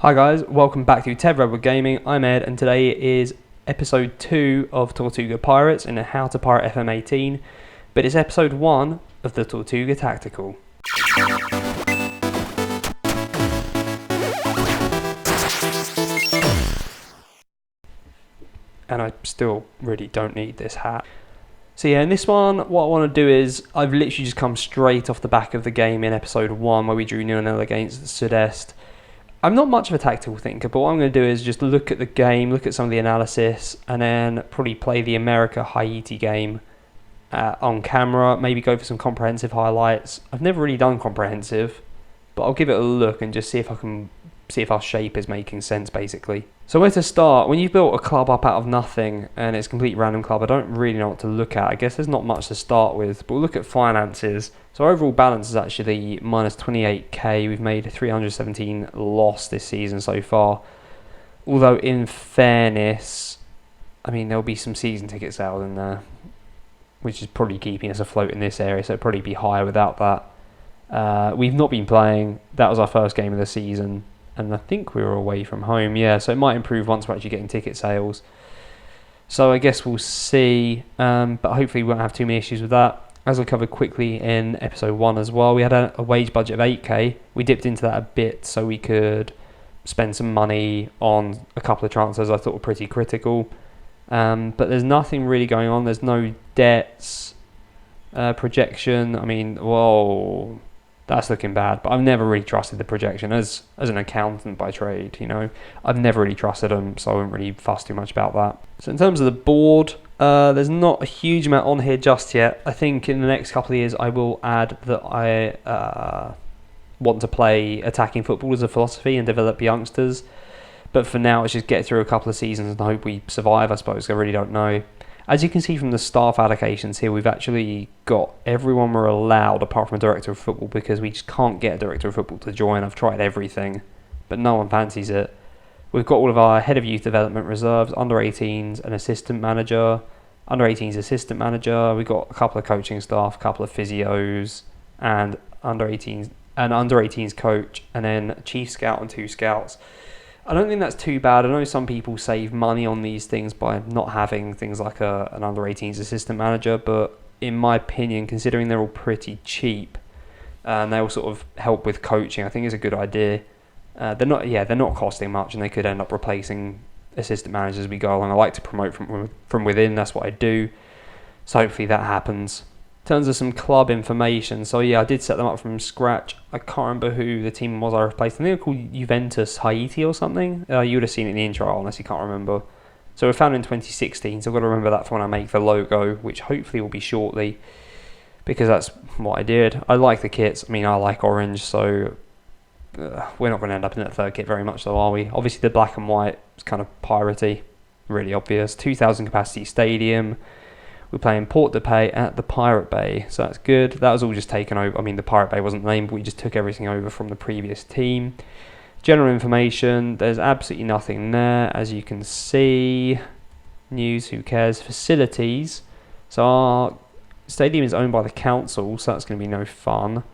Hi guys, welcome back to TedRedwood Gaming. I'm Ed and today is episode 2 of Tortuga Pirates in How to Pirate FM18, but it's episode 1 of the Tortuga Tactical. And I still really don't need this hat. So yeah, in this one, what I want to do is, I've literally just come straight off the back of the game in episode 1 where we drew 0-0 against Sud-Est. I'm not much of a tactical thinker, but what I'm going to do is just look at the game, look at some of the analysis, and then probably play the America-Haiti game on camera, maybe go for some comprehensive highlights. I've never really done comprehensive, but I'll give it a look and just see if our shape is making sense, basically. So where to start? When you've built a club up out of nothing and it's a complete random club, I don't really know what to look at. I guess there's not much to start with, but we'll look at finances. So our overall balance is actually minus 28k. We've made 317 loss this season so far. Although in fairness, I mean, there'll be some season ticket sales in there, which is probably keeping us afloat in this area, so it'll probably be higher without that. We've not been playing. That was our first game of the season. And I think we were away from home, yeah, so it might improve once we're actually getting ticket sales. So I guess we'll see, but hopefully we won't have too many issues with that. As I covered quickly in episode 1 as well, we had a wage budget of 8k. We dipped into that a bit so we could spend some money on a couple of transfers I thought were pretty critical. But there's nothing really going on. There's no debts, projection. I mean, whoa. That's looking bad, but I've never really trusted the projection as an accountant by trade, you know. I've never really trusted them, so I won't really fuss too much about that. So in terms of the board, there's not a huge amount on here just yet. I think in the next couple of years I will add that I want to play attacking football as a philosophy and develop youngsters. But for now, it's just get through a couple of seasons and hope we survive, I suppose. I really don't know. As you can see from the staff allocations here, we've actually got everyone we're allowed apart from a director of football because we just can't get a director of football to join. I've tried everything, but no one fancies it. We've got all of our head of youth development reserves, under 18s, an assistant manager, under 18s assistant manager. We've got a couple of coaching staff, a couple of physios, and under 18s coach, and then chief scout and 2 scouts. I don't think that's too bad. I know some people save money on these things by not having things like an under-18s assistant manager, but in my opinion, considering they're all pretty cheap and they all sort of help with coaching, I think it's a good idea. They're not costing much, and they could end up replacing assistant managers as we go along. I like to promote from within. That's what I do. So hopefully that happens. In terms of some club information, so yeah, I did set them up from scratch. I can't remember who the team was I replaced. I think they're called Juventus Haiti or something. You would have seen it in the intro, I honestly can't remember. So we were founded in 2016, so I've got to remember that for when I make the logo, which hopefully will be shortly, because that's what I did. I like the kits. I mean, I like orange, so we're not going to end up in that third kit very much, though, are we? Obviously, the black and white is kind of piratey, really obvious. 2,000 capacity stadium. We're playing Port de Paix at the Pirate Bay, so that's good. That was all just taken over. I mean, the Pirate Bay wasn't named, but we just took everything over from the previous team. General information, there's absolutely nothing there, as you can see. News, who cares? Facilities. So our stadium is owned by the council, so that's going to be no fun.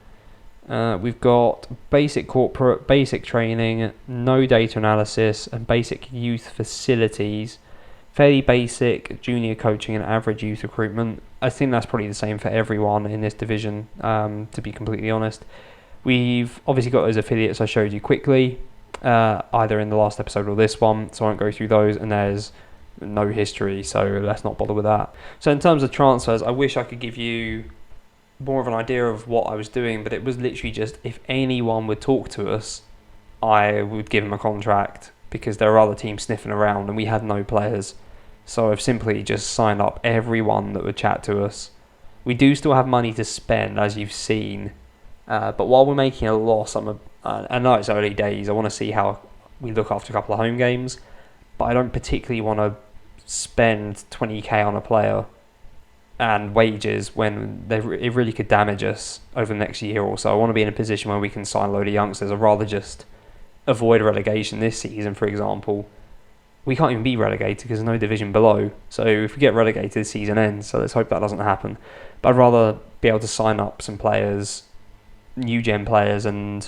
We've got basic corporate, basic training, no data analysis, and basic youth facilities. Fairly basic junior coaching and average youth recruitment. I think that's probably the same for everyone in this division, to be completely honest. We've obviously got those affiliates I showed you quickly, either in the last episode or this one, so I won't go through those, and there's no history, so let's not bother with that. So in terms of transfers, I wish I could give you more of an idea of what I was doing, but it was literally just if anyone would talk to us, I would give them a contract, because there are other teams sniffing around and we had no players. So I've simply just signed up everyone that would chat to us. We do still have money to spend, as you've seen, but while we're making a loss, I know it's early days, I want to see how we look after a couple of home games, but I don't particularly want to spend 20k on a player and wages when it really could damage us over the next year or so. I want to be in a position where we can sign a load of youngsters. I'd rather just avoid relegation this season, for example. We can't even be relegated because there's no division below. So if we get relegated, the season ends. So let's hope that doesn't happen. But I'd rather be able to sign up some players, new gen players, and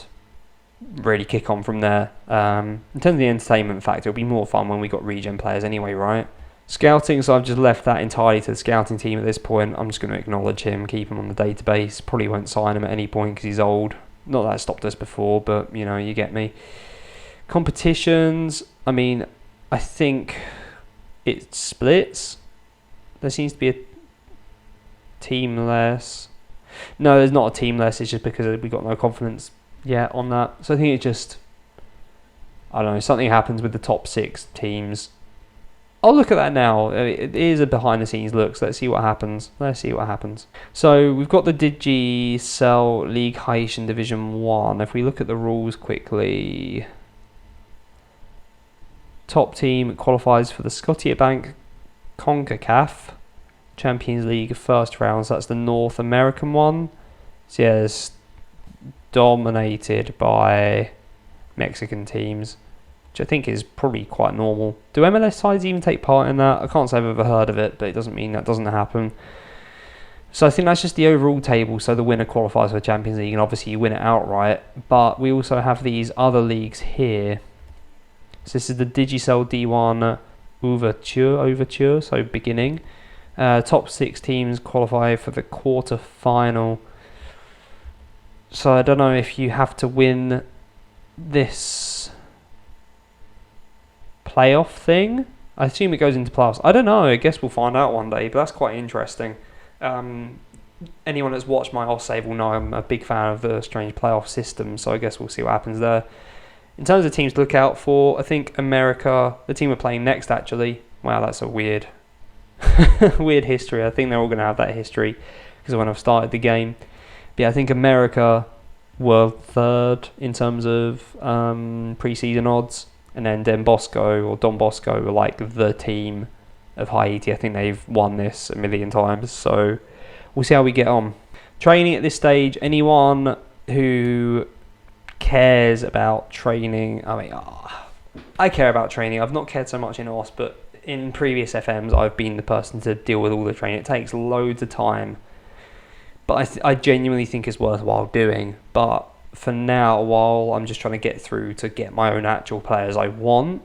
really kick on from there. In terms of the entertainment factor, it'll be more fun when we got regen players anyway, right? Scouting, so I've just left that entirely to the scouting team at this point. I'm just going to acknowledge him, keep him on the database. Probably won't sign him at any point because he's old. Not that it stopped us before, but you get me. Competitions, I mean, I think it splits. There seems to be a team less. No, there's not a team less. It's just because we got no confidence yet on that. So I think it just, I don't know, something happens with the top 6 teams. I'll look at that now. It is a behind the scenes look. So let's see what happens. So we've got the Digicel League Haitian Division 1. If we look at the rules quickly, top team qualifies for the Scotiabank CONCACAF Champions League first round. So that's the North American one. So yeah, it's dominated by Mexican teams, which I think is probably quite normal. Do MLS sides even take part in that? I can't say I've ever heard of it, but it doesn't mean that doesn't happen. So I think that's just the overall table. So the winner qualifies for the Champions League, and obviously you win it outright. But we also have these other leagues here. So this is the Digicel D1 Overture, so beginning. Top 6 teams qualify for the quarter final. So I don't know if you have to win this playoff thing. I assume it goes into playoffs. I don't know. I guess we'll find out one day, but that's quite interesting. Anyone that's watched my off save will know I'm a big fan of the strange playoff system, so I guess we'll see what happens there. In terms of teams to look out for, I think America, the team we're playing next actually, wow, that's a weird weird history. I think they're all going to have that history because of when I've started the game. But yeah, I think America were 3rd in terms of pre-season odds, and then Don Bosco were like the team of Haiti. I think they've won this a million times, so we'll see how we get on. Training at this stage, anyone who cares about training, I mean, I care about training. I've not cared so much in OS, but in previous FMs I've been the person to deal with all the training. It takes loads of time, but I genuinely think it's worthwhile doing. But for now, while I'm just trying to get through to get my own actual players I want,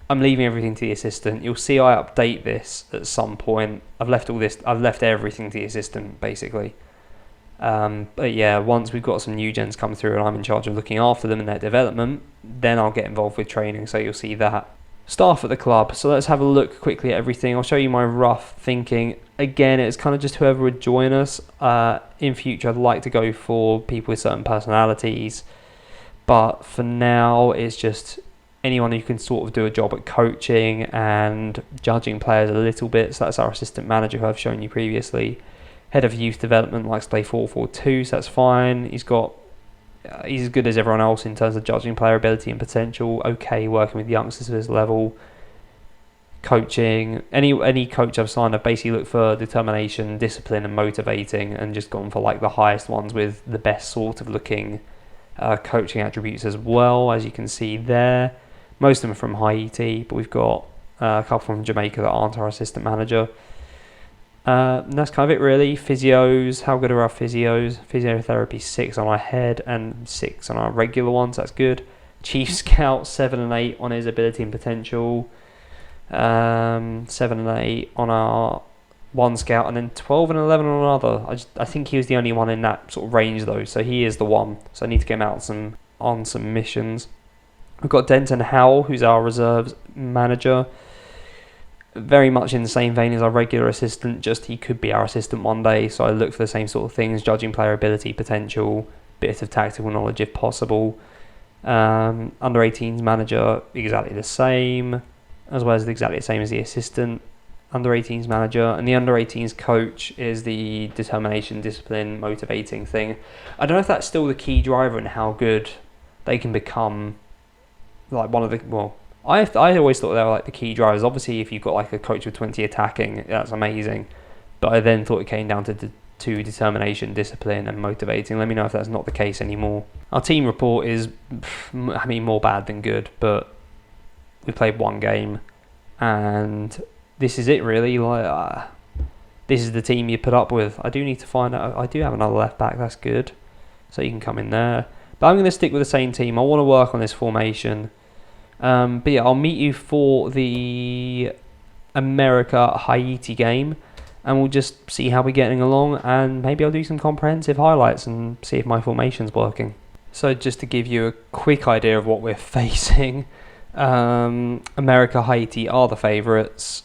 I'm leaving everything to the assistant. You'll see I update this at some point. I've left everything to the assistant basically. But yeah, once we've got some new gens come through and I'm in charge of looking after them and their development, then I'll get involved with training, so you'll see that. Staff at the club, so let's have a look quickly at everything. I'll show you my rough thinking. Again, it's kind of just whoever would join us. In future, I'd like to go for people with certain personalities, but for now it's just anyone who can sort of do a job at coaching and judging players a little bit. So that's our assistant manager who I've shown you previously. Head of youth development likes to play 4-4-2, so that's fine. He's as good as everyone else in terms of judging player ability and potential. Okay, working with youngsters at his level. Coaching, any coach I've signed, I've basically looked for determination, discipline and motivating, and just gone for like the highest ones with the best sort of looking coaching attributes as well, as you can see there. Most of them are from Haiti, but we've got a couple from Jamaica that aren't our assistant manager. And that's kind of it really. Physios, how good are our physios? Physiotherapy 6 on our head and 6 on our regular ones, that's good. Chief Scout 7 and 8 on his ability and potential. 7 and 8 on our one scout, and then 12 and 11 on another. I think he was the only one in that sort of range though, so he is the one. So I need to get him out on some missions. We've got Denton Howell, who's our reserves manager. Very much in the same vein as our regular assistant, just he could be our assistant one day, so I look for the same sort of things, judging player ability, potential, bit of tactical knowledge if possible. Under 18s manager, exactly the same, as well as exactly the same as the assistant under 18s manager, and the under 18s coach is the determination, discipline, motivating thing. I don't know if that's still the key driver in how good they can become. Like one of the, well, I always thought they were like the key drivers. Obviously, if you've got like a coach with 20 attacking, that's amazing. But I then thought it came down to determination, discipline, and motivating. Let me know if that's not the case anymore. Our team report is, I mean, more bad than good, but we played one game, and this is it really. Like, this is the team you put up with. I do need to find out. I do have another left back. That's good. So you can come in there. But I'm going to stick with the same team. I want to work on this formation. But yeah, I'll meet you for the America-Haiti game, and we'll just see how we're getting along, and maybe I'll do some comprehensive highlights and see if my formation's working. So just to give you a quick idea of what we're facing, America-Haiti are the favourites.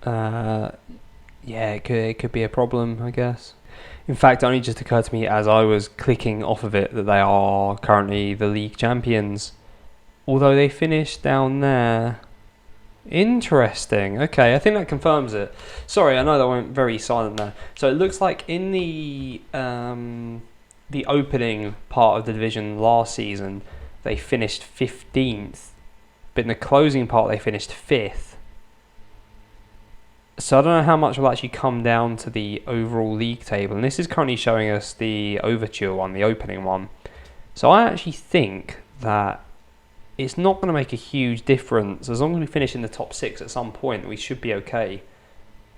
Yeah, it could be a problem, I guess. In fact, it only just occurred to me as I was clicking off of it that they are currently the league champions. Although they finished down there. Interesting. Okay, I think that confirms it. Sorry, I know that went very silent there. So it looks like in the opening part of the division last season, they finished 15th. But in the closing part, they finished 5th. So I don't know how much will actually come down to the overall league table. And this is currently showing us the overture one, the opening one. So I actually think that it's not going to make a huge difference. As long as we finish in the top 6 at some point, we should be okay.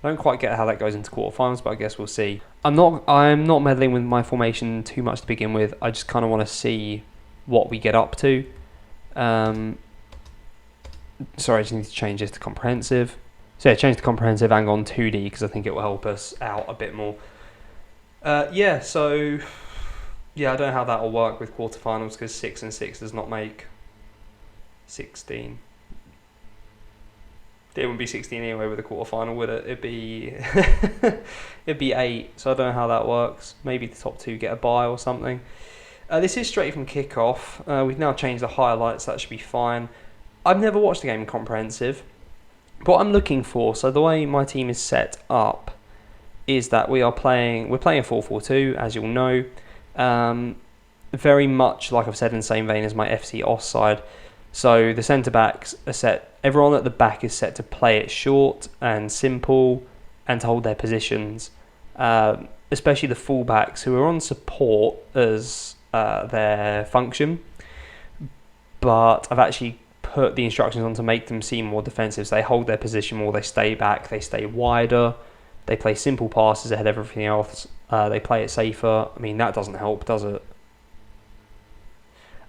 I don't quite get how that goes into quarterfinals, but I guess we'll see. I'm not meddling with my formation too much to begin with. I just kind of want to see what we get up to. Sorry, I just need to change this to comprehensive. So yeah, change to comprehensive and go on 2D because I think it will help us out a bit more. Yeah, so yeah, I don't know how that will work with quarterfinals because 6 and 6 does not make 16. It wouldn't be 16 anyway with a quarterfinal, would it? It'd be it'd be 8. So I don't know how that works. Maybe the top 2 get a bye or something. This is straight from kickoff. We've now changed the highlights. That should be fine. I've never watched the game in comprehensive. What I'm looking for, so the way my team is set up, is that we're playing a 4-4-2, as you'll know. Very much, like I've said, in the same vein as my FC Os side. So the centre backs are set. Everyone at the back is set to play it short and simple, and to hold their positions. Especially the fullbacks, who are on support as their function. But I've actually put the instructions on to make them seem more defensive. So they hold their position more, they stay back, they stay wider, they play simple passes ahead of everything else, they play it safer. I mean, that doesn't help, does it?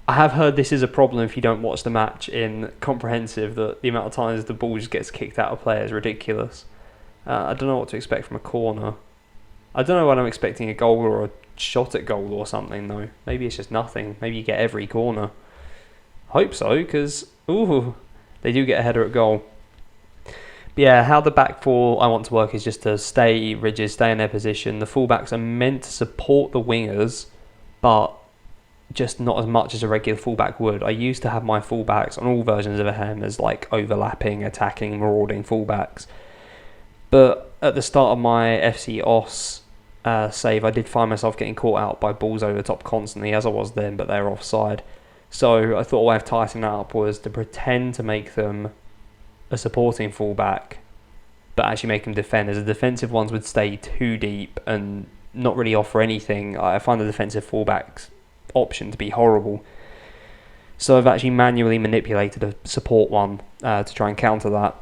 I have heard this is a problem if you don't watch the match in comprehensive, that the amount of times the ball just gets kicked out of play is ridiculous. I don't know what to expect from a corner. I don't know when I'm expecting a goal or a shot at goal or something though. Maybe it's just nothing. Maybe you get every corner. Hope so, because they do get a header at goal. But yeah, how the back four I want to work is just to stay rigid, stay in their position. The fullbacks are meant to support the wingers, but just not as much as a regular fullback would. I used to have my fullbacks on all versions of Ahem as like overlapping, attacking, marauding fullbacks. But at the start of my FC Os save, I did find myself getting caught out by balls over the top constantly, as I was then, but they were offside. So I thought a way of tightening that up was to pretend to make them a supporting fullback, but actually make them defend, as the defensive ones would stay too deep and not really offer anything. I find the defensive fullbacks option to be horrible. So I've actually manually manipulated a support one to try and counter that.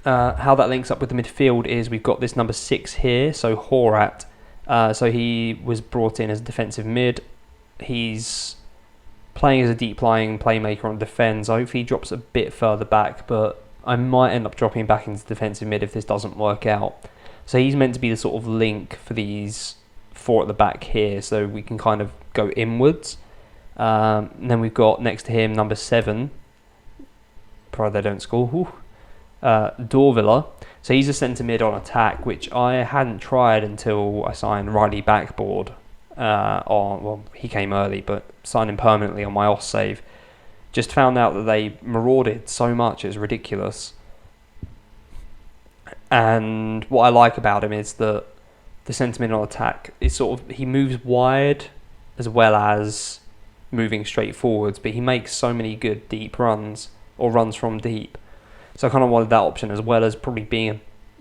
How that links up with the midfield is we've got this number 6 here, so Horat. So he was brought in as defensive mid. He's playing as a deep-lying playmaker on defence. Hopefully he drops a bit further back, but I might end up dropping back into defensive mid if this doesn't work out. So he's meant to be the sort of link for these 4 at the back here, so we can kind of go inwards. And then we've got next to him number 7, provided they don't score, Dorvilla. So he's a centre mid on attack, which I hadn't tried until I signed Riley Backboard. He came early, but signed him permanently on my Os save. Just found out that they marauded so much, it's ridiculous. And what I like about him is that the sentiment on attack is sort of, he moves wide as well as moving straight forwards, but he makes so many good deep runs, or runs from deep. So I kind of wanted that option, as well as probably being a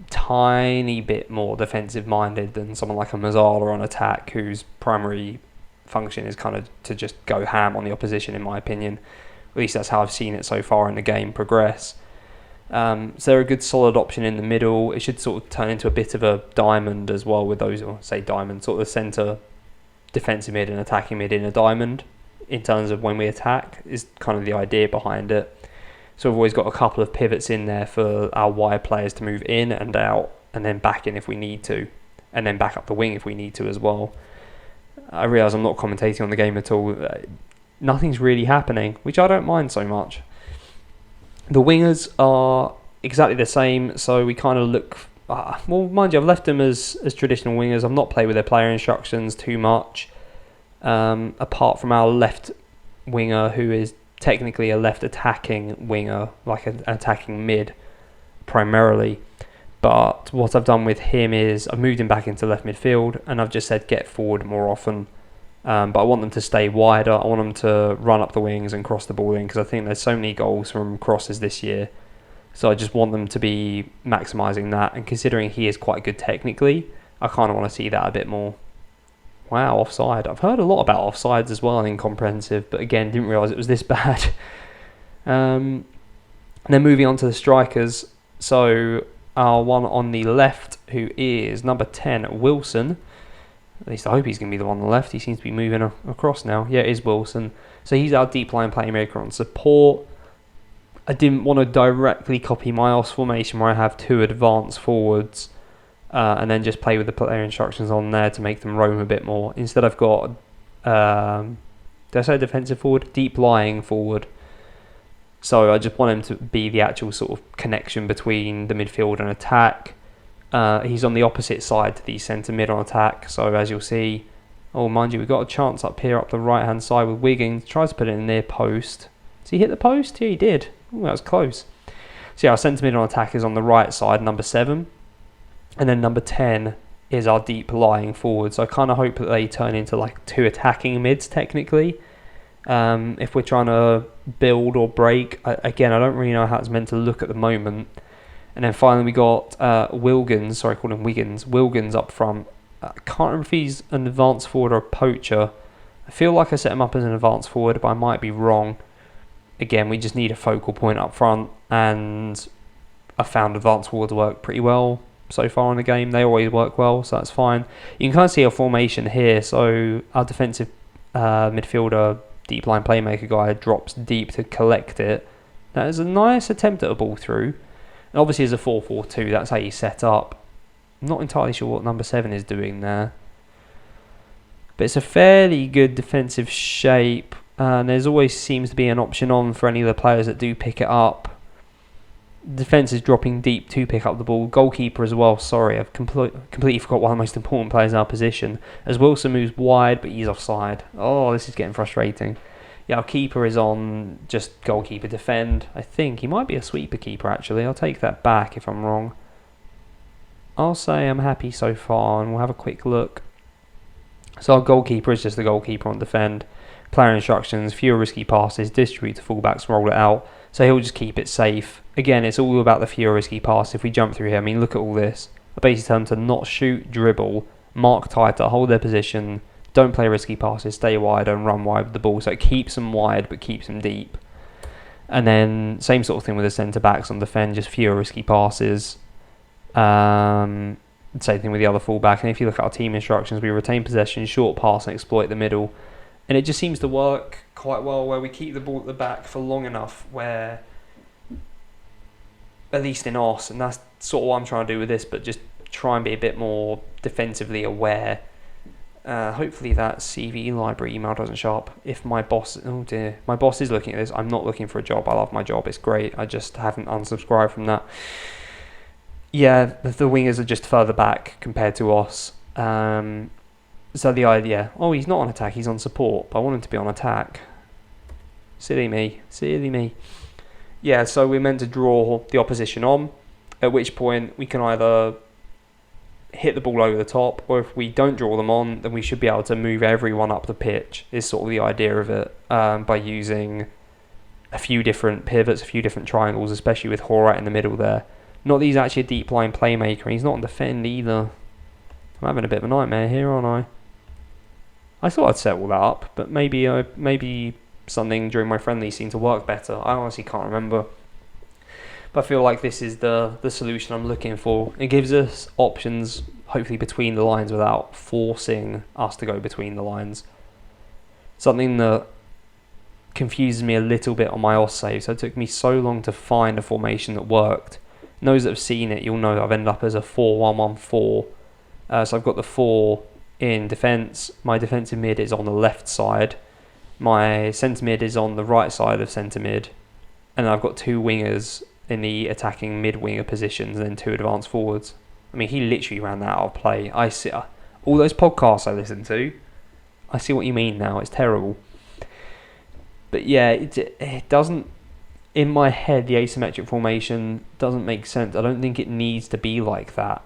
tiny bit more defensive minded than someone like a Mazzala on attack, whose primary function is kind of to just go ham on the opposition, in my opinion. At least that's how I've seen it so far in the game progress. So they're a good solid option in the middle. It should sort of turn into a bit of a diamond as well with those, or say diamond, sort of the centre defensive mid and attacking mid in a diamond, in terms of when we attack, is kind of the idea behind it. So we've always got a couple of pivots in there for our wide players to move in and out, and then back in if we need to, and then back up the wing if we need to as well. I realise I'm not commentating on the game at all. Nothing's really happening, which I don't mind so much. The wingers are exactly the same, so we kind of look... well, mind you, I've left them as traditional wingers. I've not played with their player instructions too much, apart from our left winger, who is technically a left attacking winger, like an attacking mid, primarily. But what I've done with him is I've moved him back into left midfield, and I've just said get forward more often. But I want them to stay wider. I want them to run up the wings and cross the ball in, because I think there's so many goals from crosses this year. So I just want them to be maximising that. And considering he is quite good technically, I kind of want to see that a bit more. Wow, offside. I've heard a lot about offsides as well in comprehensive, but again, didn't realise it was this bad. And then moving on to the strikers. So our one on the left, who is number 10, Wilson. At least I hope he's going to be the one on the left. He seems to be moving across now. Yeah, it is Wilson. So he's our deep line playmaker on support. I didn't want to directly copy my OS formation where I have 2 advanced forwards and then just play with the player instructions on there to make them roam a bit more. Instead, I've got, did I say defensive forward? Deep lying forward. So I just want him to be the actual sort of connection between the midfield and attack. He's on the opposite side to the centre mid on attack. So as you'll see, oh, mind you, we've got a chance up here up the right hand side with Wiggins. Tries to put it in near post. Did he hit the post? Yeah, he did. Ooh, that was close. So yeah, our centre mid on attack is on the right side, number 7. And then number 10 is our deep lying forward. So I kind of hope that they turn into like 2 attacking mids technically. If we're trying to build or break, again, I don't really know how it's meant to look at the moment. And then finally we got Wilgins, sorry, I called him Wiggins. Wilgins up front. I can't remember if he's an advanced forward or a poacher. I feel like I set him up as an advanced forward, but I might be wrong. Again, we just need a focal point up front, and I found advanced forwards work pretty well so far in the game. They always work well, so that's fine. You can kind of see our formation here. So our defensive midfielder, deep line playmaker guy drops deep to collect it. That is a nice attempt at a ball through. And obviously as a 4-4-2, that's how you set up. I'm not entirely sure what number 7 is doing there. But it's a fairly good defensive shape. And there's always seems to be an option on for any of the players that do pick it up. Defence is dropping deep to pick up the ball. Goalkeeper as well. Sorry, I've completely forgot one of the most important players in our position. As Wilson moves wide, but he's offside. Oh, this is getting frustrating. Yeah, our keeper is on just goalkeeper defend. I think he might be a sweeper keeper actually. I'll take that back if I'm wrong. I'll say I'm happy so far, and we'll have a quick look. So our goalkeeper is just the goalkeeper on defend. Player instructions, fewer risky passes, distribute to fullbacks, roll it out. So he'll just keep it safe. Again, it's all about the fewer risky pass. If we jump through here, I mean, look at all this. I basically tell them to not shoot, dribble, mark tighter, hold their position, don't play risky passes, stay wide and run wide with the ball. So it keeps them wide but keeps them deep. And then same sort of thing with the centre backs on defend, just fewer risky passes. Same thing with the other fullback. And if you look at our team instructions, we retain possession, short pass and exploit the middle. And it just seems to work quite well where we keep the ball at the back for long enough where, at least in OS, and that's sort of what I'm trying to do with this, but just try and be a bit more defensively aware. Hopefully that CV library email doesn't show up. If my boss, oh dear, my boss is looking at this. I'm not looking for a job. I love my job. It's great. I just haven't unsubscribed from that. Yeah, the wingers are just further back compared to OS. So the idea, oh, he's not on attack, he's on support, but I want him to be on attack. Silly me. Yeah, so we're meant to draw the opposition on, at which point we can either hit the ball over the top, or if we don't draw them on, then we should be able to move everyone up the pitch, is sort of the idea of it, by using a few different pivots, a few different triangles, especially with Horat in the middle there. Not that he's actually a deep line playmaker, and he's not on defend either. I'm having a bit of a nightmare here, aren't I? I thought I'd set all that up, but maybe something during my friendly seemed to work better. I honestly can't remember. But I feel like this is the solution I'm looking for. It gives us options, hopefully, between the lines without forcing us to go between the lines. Something that confuses me a little bit on my OS save. So it took me so long to find a formation that worked. And those that have seen it, you'll know I've ended up as a 4-1-1-4. So I've got the 4 in defence. My defensive mid is on the left side. My centre mid is on the right side of centre mid. And then I've got 2 wingers in the attacking mid-winger positions and then 2 advanced forwards. I mean, he literally ran that out of play. I see all those podcasts I listen to. I see what you mean now. It's terrible. But yeah, it doesn't... In my head, the asymmetric formation doesn't make sense. I don't think it needs to be like that.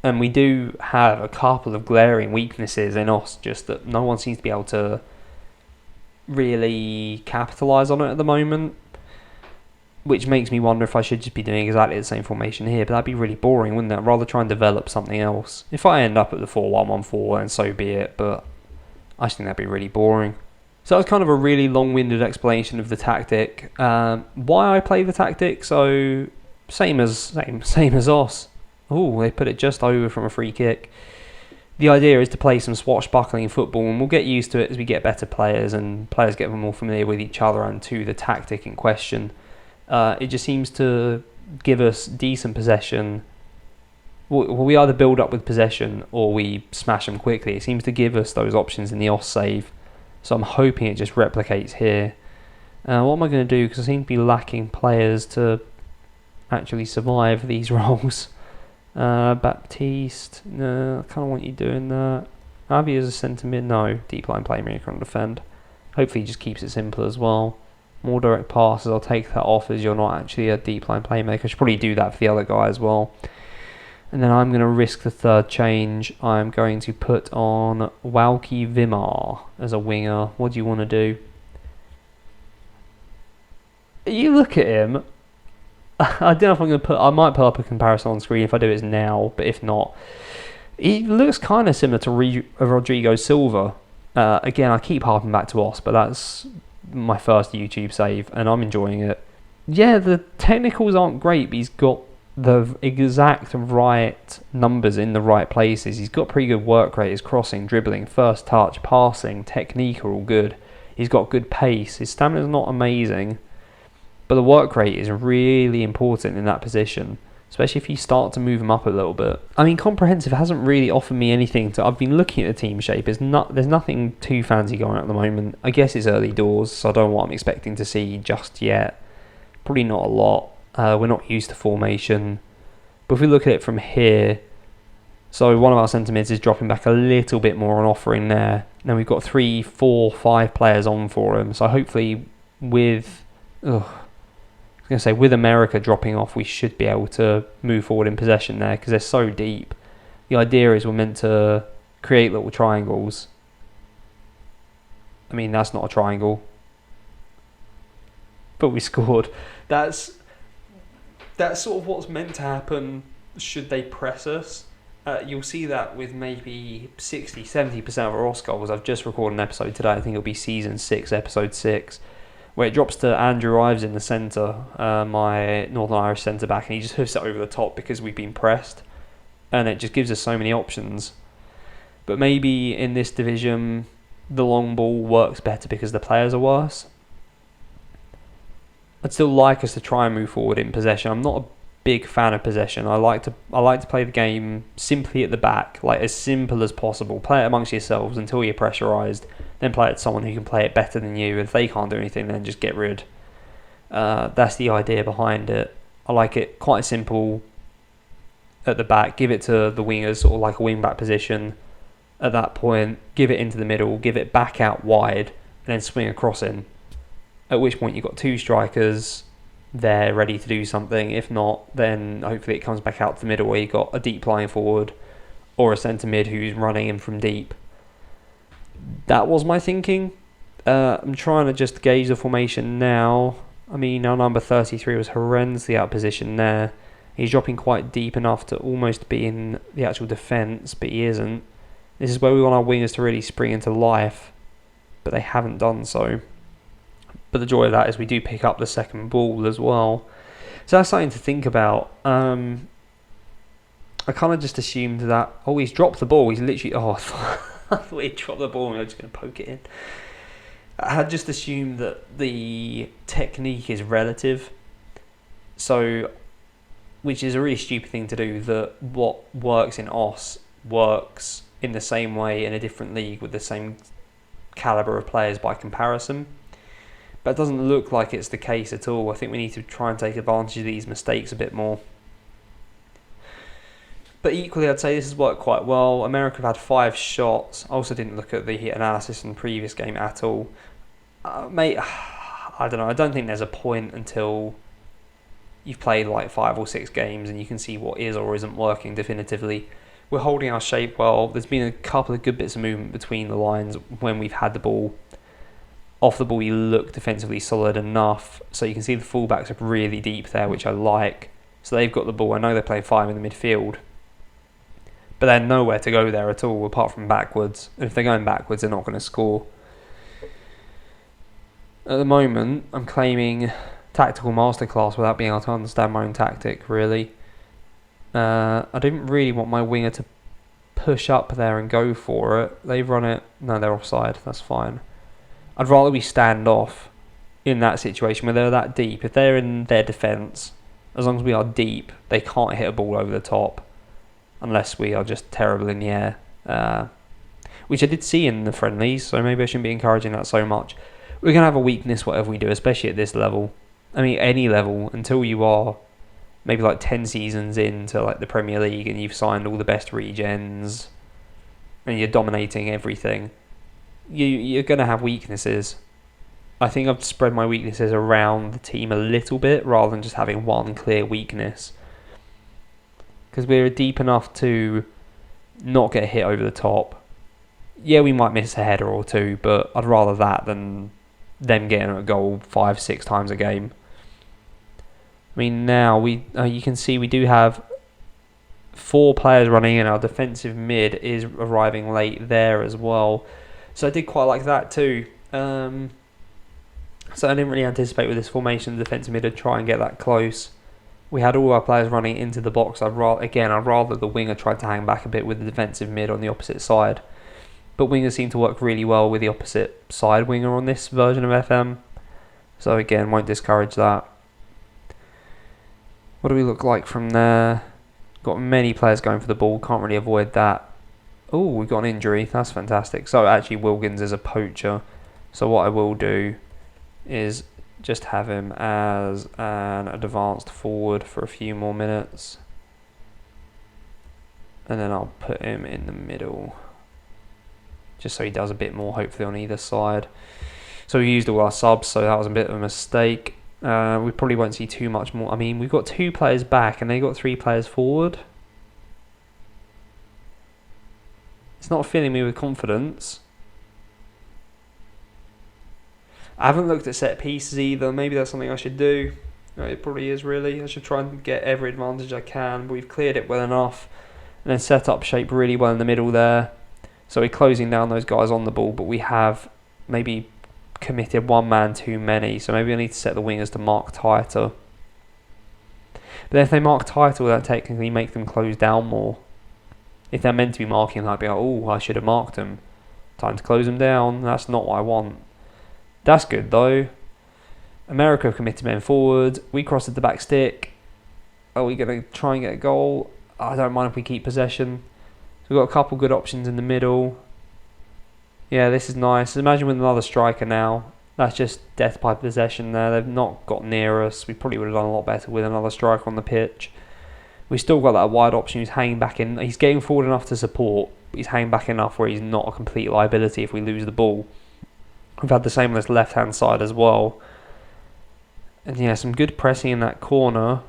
And we do have a couple of glaring weaknesses in us, just that no one seems to be able to really capitalise on it at the moment. Which makes me wonder if I should just be doing exactly the same formation here. But that'd be really boring, wouldn't it? I'd rather try and develop something else. If I end up at the 4-1-1-4, then so be it. But I just think that'd be really boring. So that was kind of a really long-winded explanation of the tactic. Why I play the tactic, so same as us. Oh, they put it just over from a free kick. The idea is to play some swashbuckling football, and we'll get used to it as we get better players and players get more familiar with each other and to the tactic in question. It just seems to give us decent possession. We either build up with possession or we smash them quickly. It seems to give us those options in the off save. So I'm hoping it just replicates here. What am I going to do? Because I seem to be lacking players to actually survive these roles. Baptiste, no, I kind of want you doing that. Avi as a centre mid, no. Deep line playmaker and defend. Hopefully he just keeps it simple as well. More direct passes, I'll take that off as you're not actually a deep line playmaker. I should probably do that for the other guy as well. And then I'm going to risk the third change. I'm going to put on Walkie Vimar as a winger. What do you want to do? You look at him. I don't know if I'm going to I might put up a comparison on screen if I do it now, but if not, he looks kind of similar to Rodrigo Silva. Again, I keep harping back to us, but that's my first YouTube save, and I'm enjoying it. Yeah, the technicals aren't great, but he's got the exact right numbers in the right places. He's got pretty good work rate. His crossing, dribbling, first touch, passing, technique are all good. He's got good pace. His stamina's not amazing, but the work rate is really important in that position, especially if you start to move him up a little bit. I mean, Comprehensive hasn't really offered me anything. I've been looking at the team shape. There's nothing too fancy going on at the moment. I guess it's early doors, so I don't know what I'm expecting to see just yet. Probably not a lot. We're not used to formation. But if we look at it from here, so one of our centre mids is dropping back a little bit more on offering there. Then we've got 3, 4, 5 players on for him. So hopefully with America dropping off, we should be able to move forward in possession there because they're so deep. The idea is we're meant to create little triangles. I mean, that's not a triangle. But we scored. That's sort of what's meant to happen should they press us. You'll see that with maybe 60-70% of our OS goals. I've just recorded an episode today. I think it'll be season 6, episode 6, where it drops to Andrew Ivers in the centre, my Northern Irish centre back, and he just hoofs it over the top because we've been pressed, and it just gives us so many options. But maybe in this division, the long ball works better because the players are worse. I'd still like us to try and move forward in possession. I'm not a big fan of possession. I like to play the game simply at the back, like as simple as possible. Play it amongst yourselves until you're pressurised, then play it to someone who can play it better than you. If they can't do anything, then just get rid. That's the idea behind it. I like it quite simple at the back. Give it to the wingers, sort of like a wing back position. At that point, give it into the middle, give it back out wide, and then swing across in. At which point you've got 2 strikers there ready to do something. If not, then hopefully it comes back out to the middle where you've got a deep lying forward or a centre mid who's running in from deep. That was my thinking. I'm trying to just gauge the formation now. I mean, our number 33 was horrendously out of position there. He's dropping quite deep enough to almost be in the actual defence, but he isn't. This is where we want our wingers to really spring into life, but they haven't done so. But the joy of that is we do pick up the second ball as well. So that's something to think about. I kind of just assumed that, he's dropped the ball. He's literally, I thought he dropped the ball and I was just going to poke it in. I had just assumed that the technique is relative, so which is a really stupid thing to do, that what works in OS works in the same way in a different league with the same calibre of players by comparison. But it doesn't look like it's the case at all. I think we need to try and take advantage of these mistakes a bit more. But equally, I'd say this has worked quite well. America have had 5 shots. I also didn't look at the hit analysis in the previous game at all. Mate, I don't know. I don't think there's a point until you've played like 5 or 6 games and you can see what is or isn't working definitively. We're holding our shape well. There's been a couple of good bits of movement between the lines when we've had the ball. Off the ball, you look defensively solid enough. So you can see the fullbacks are really deep there, which I like. So they've got the ball. I know they're playing 5 in the midfield, but they're nowhere to go there at all apart from backwards. And if they're going backwards, they're not going to score. At the moment, I'm claiming tactical masterclass without being able to understand my own tactic, really. I didn't really want my winger to push up there and go for it. They've run it. No, they're offside. That's fine. I'd rather we stand off in that situation where they're that deep. If they're in their defence, as long as we are deep, they can't hit a ball over the top unless we are just terrible in the air. Which I did see in the friendlies, so maybe I shouldn't be encouraging that so much. We're going to have a weakness whatever we do, especially at this level. I mean, any level, until you are maybe like 10 seasons into like the Premier League and you've signed all the best regens and you're dominating everything, you're going to have weaknesses. I think I've spread my weaknesses around the team a little bit rather than just having one clear weakness. Because we're deep enough to not get hit over the top. Yeah, we might miss a header or two, but I'd rather that than them getting a goal 5-6 times a game. I mean, now you can see we do have 4 players running in. Our defensive mid is arriving late there as well. So I did quite like that too. So I didn't really anticipate with this formation the defensive mid to try and get that close. We had all our players running into the box. I'd rather the winger tried to hang back a bit with the defensive mid on the opposite side. But wingers seem to work really well with the opposite side winger on this version of FM. So again, won't discourage that. What do we look like from there? Got many players going for the ball. Can't really avoid that. Oh, we've got an injury. That's fantastic. So actually Wilkins is a poacher. So what I will do is just have him as an advanced forward for a few more minutes. And then I'll put him in the middle, just so he does a bit more, hopefully, on either side. So we used all our subs, so that was a bit of a mistake. We probably won't see too much more. I mean, we've got 2 players back, and they got 3 players forward. It's not filling me with confidence. I haven't looked at set pieces either. Maybe that's something I should do. It probably is, really. I should try and get every advantage I can, but we've cleared it well enough. And then set up shape really well in the middle there. So we're closing down those guys on the ball, but we have maybe committed 1 man too many. So maybe I need to set the wingers to mark tighter. But if they mark tighter, will that technically make them close down more? If they're meant to be marking, I'd be like, oh, I should have marked them. Time to close them down. That's not what I want. That's good though. America have committed men forward. We crossed at the back stick. Are we going to try and get a goal? I don't mind if we keep possession. We've got a couple good options in the middle. Yeah, this is nice. Imagine with another striker now. That's just death by possession there. They've not got near us. We probably would have done a lot better with another striker on the pitch. We've still got that wide option. He's hanging back in. He's getting forward enough to support. But he's hanging back enough where he's not a complete liability if we lose the ball. We've had the same on this left-hand side as well. And yeah, some good pressing in that corner.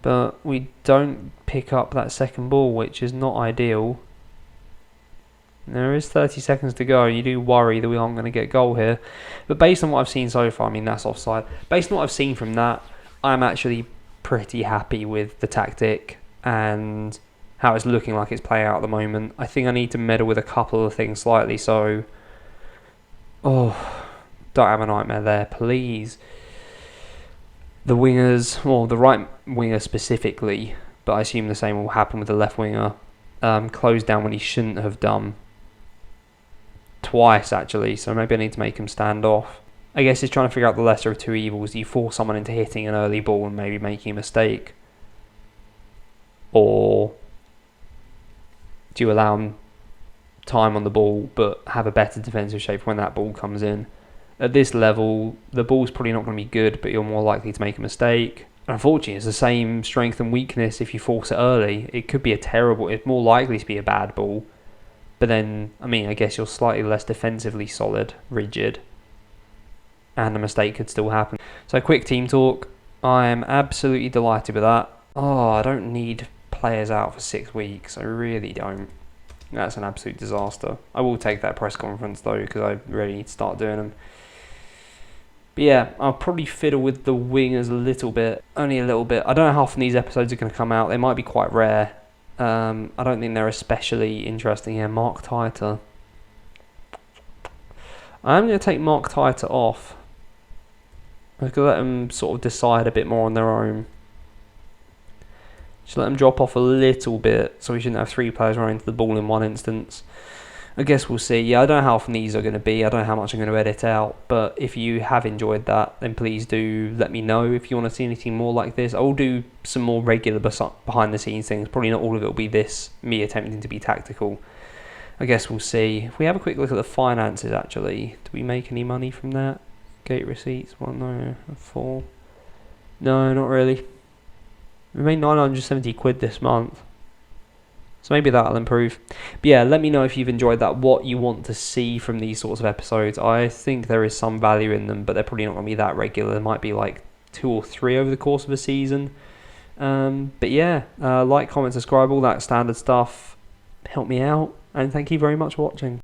But we don't pick up that second ball, which is not ideal. There is 30 seconds to go. You do worry that we aren't going to get a goal here. But based on what I've seen so far, I mean, that's offside. Based on what I've seen from that, I'm actually pretty happy with the tactic and how it's looking like it's playing out at the moment. I think I need to meddle with a couple of things slightly. So, don't have a nightmare there, please. The wingers, well, the right winger specifically, but I assume the same will happen with the left winger, closed down when he shouldn't have done. twice actually, so maybe I need to make him stand off. I guess it's trying to figure out the lesser of two evils. Do you force someone into hitting an early ball and maybe making a mistake? Or do you allow him time on the ball but have a better defensive shape when that ball comes in? At this level, the ball's probably not going to be good, but you're more likely to make a mistake. Unfortunately, it's the same strength and weakness if you force it early. It could be it's more likely to be a bad ball. But then, I mean, I guess you're slightly less defensively solid, rigid. And a mistake could still happen. So quick team talk. I am absolutely delighted with that. Oh, I don't need players out for 6 weeks. I really don't. That's an absolute disaster. I will take that press conference though, because I really need to start doing them. But yeah, I'll probably fiddle with the wingers a little bit. Only a little bit. I don't know how often these episodes are going to come out. They might be quite rare. I don't think they're especially interesting here. Mark Titer. I'm going to take Mark Titer off. I'm going to let them sort of decide a bit more on their own. Just let them drop off a little bit, so we shouldn't have 3 players running to the ball in one instance. I guess we'll see. Yeah, I don't know how often these are going to be. I don't know how much I'm going to edit out. But if you have enjoyed that, then please do let me know if you want to see anything more like this. I'll do some more regular behind the scenes things. Probably not all of it will be this, me attempting to be tactical. I guess we'll see. If we have a quick look at the finances, actually, do we make any money from that? Gate receipts, 1, no, 4. No, not really. We made 970 quid this month. So maybe that'll improve. But yeah, let me know if you've enjoyed that, what you want to see from these sorts of episodes. I think there is some value in them, but they're probably not going to be that regular. There might be like 2 or 3 over the course of a season. But yeah, like, comment, subscribe, all that standard stuff. Help me out. And thank you very much for watching.